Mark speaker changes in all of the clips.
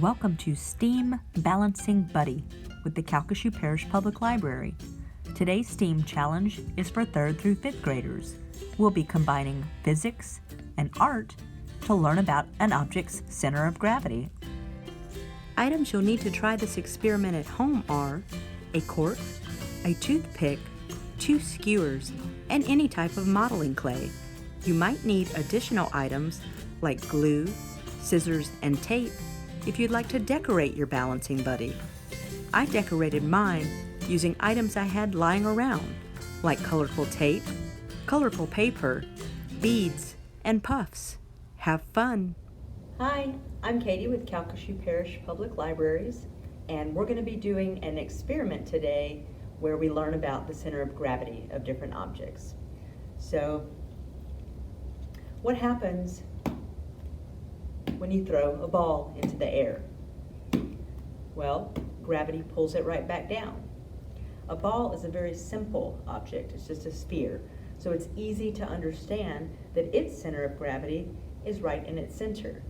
Speaker 1: Welcome to STEAM Balancing Buddy with the Calcasieu Parish Public Library. Today's STEAM challenge is for 3rd through 5th graders. We'll be combining physics and art to learn about an object's center of gravity. Items you'll need to try this experiment at home are a cork, a toothpick, 2 skewers, and any type of modeling clay. You might need additional items like glue, scissors, and tape if you'd like to decorate your balancing buddy. I decorated mine using items I had lying around, like colorful tape, colorful paper, beads, and puffs. Have fun!
Speaker 2: Hi, I'm Katie with Calcasieu Parish Public Libraries, and we're going to be doing an experiment today where we learn about the center of gravity of different objects. So, what happens when you throw a ball into the air? Well, gravity pulls it right back down. A ball is a very simple object. It's just a sphere. So it's easy to understand that its center of gravity is right in its center.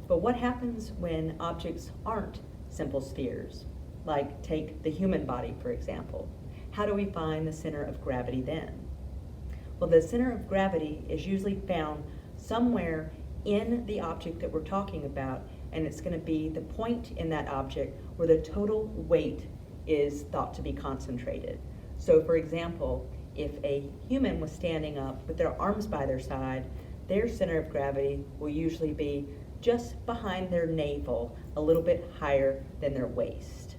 Speaker 2: But what happens when objects aren't simple spheres? Like take the human body, for example. How do we find the center of gravity then? Well, the center of gravity is usually found somewhere in the object that we're talking about, and it's going to be the point in that object where the total weight is thought to be concentrated. So for example, if a human was standing up with their arms by their side, their center of gravity will usually be just behind their navel, a little bit higher than their waist.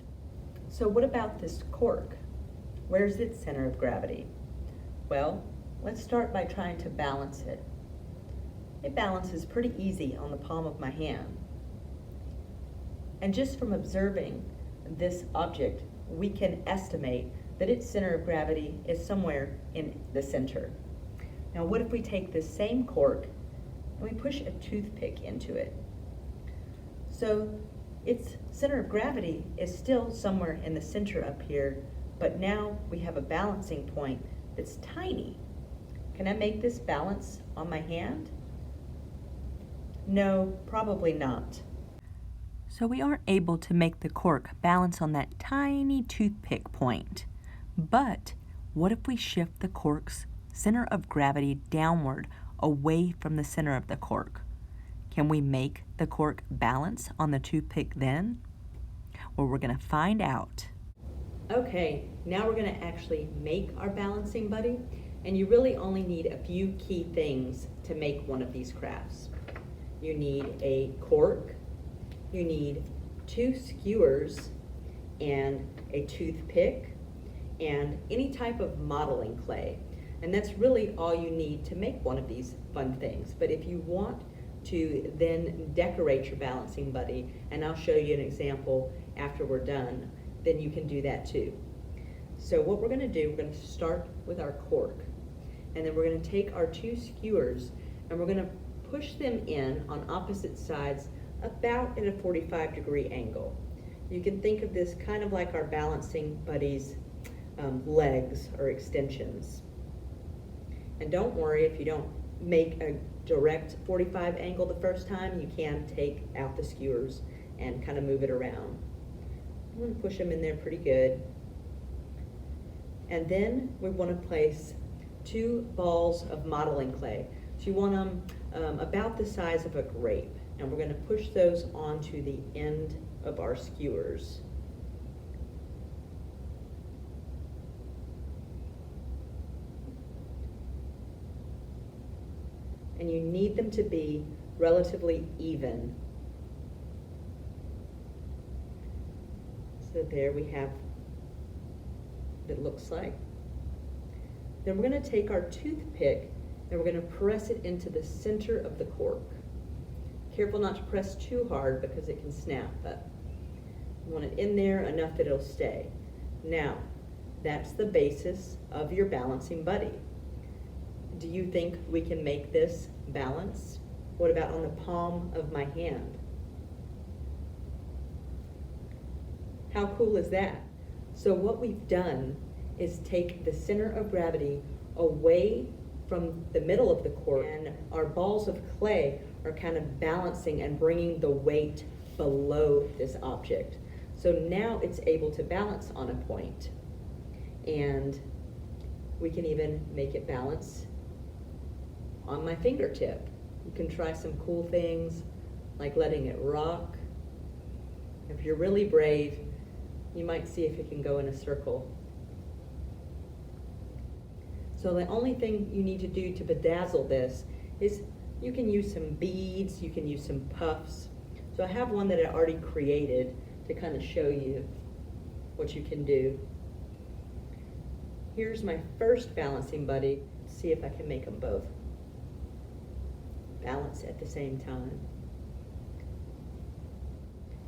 Speaker 2: So what about this cork? Where's its center of gravity? Well, let's start by trying to balance it. It balances pretty easy on the palm of my hand. And just from observing this object, we can estimate that its center of gravity is somewhere in the center. Now what if we take this same cork and we push a toothpick into it? So its center of gravity is still somewhere in the center up here, but now we have a balancing point that's tiny. Can I make this balance on my hand? No, probably not.
Speaker 1: So we aren't able to make the cork balance on that tiny toothpick point. But what if we shift the cork's center of gravity downward, away from the center of the cork? Can we make the cork balance on the toothpick then? Well, we're going to find out.
Speaker 2: Okay, now we're going to actually make our balancing buddy, and you really only need a few key things to make one of these crafts. You need a cork, you need 2 skewers, and a toothpick, and any type of modeling clay. And that's really all you need to make one of these fun things. But if you want to then decorate your balancing buddy, and I'll show you an example after we're done, then you can do that too. So what we're going to do, we're going to start with our cork, and then we're going to take our 2 skewers and we're going to push them in on opposite sides about at a 45-degree angle. You can think of this kind of like our balancing buddy's legs or extensions. And don't worry if you don't make a direct 45 angle the first time, you can take out the skewers and kind of move it around. I'm going to push them in there pretty good. And then we want to place 2 balls of modeling clay. So you want them about the size of a grape. And we're going to push those onto the end of our skewers. And you need them to be relatively even. So there we have what it looks like. Then we're going to take our toothpick and we're going to press it into the center of the cork. Careful not to press too hard because it can snap, but you want it in there enough that it'll stay. Now, that's the basis of your balancing buddy. Do you think we can make this balance? What about on the palm of my hand? How cool is that? So what we've done is take the center of gravity away from the middle of the cork, and our balls of clay are kind of balancing and bringing the weight below this object. So now it's able to balance on a point. And we can even make it balance on my fingertip. You can try some cool things like letting it rock. If you're really brave, you might see if it can go in a circle. So the only thing you need to do to bedazzle this is you can use some beads, you can use some puffs. So I have one that I already created to kind of show you what you can do. Here's my first balancing buddy. See if I can make them both balance at the same time.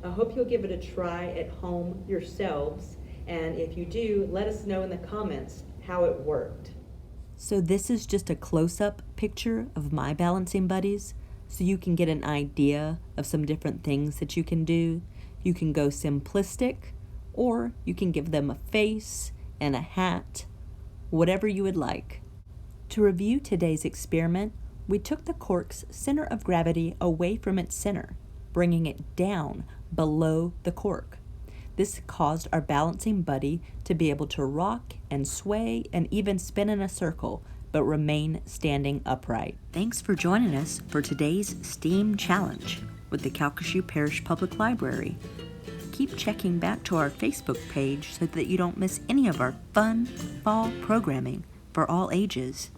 Speaker 2: I hope you'll give it a try at home yourselves, and if you do, let us know in the comments how it worked.
Speaker 1: So this is just a close-up picture of my balancing buddies, so you can get an idea of some different things that you can do. You can go simplistic, or you can give them a face and a hat, whatever you would like. To review today's experiment, we took the cork's center of gravity away from its center, bringing it down below the cork. This caused our balancing buddy to be able to rock and sway and even spin in a circle, but remain standing upright. Thanks for joining us for today's STEAM Challenge with the Calcasieu Parish Public Library. Keep checking back to our Facebook page so that you don't miss any of our fun fall programming for all ages.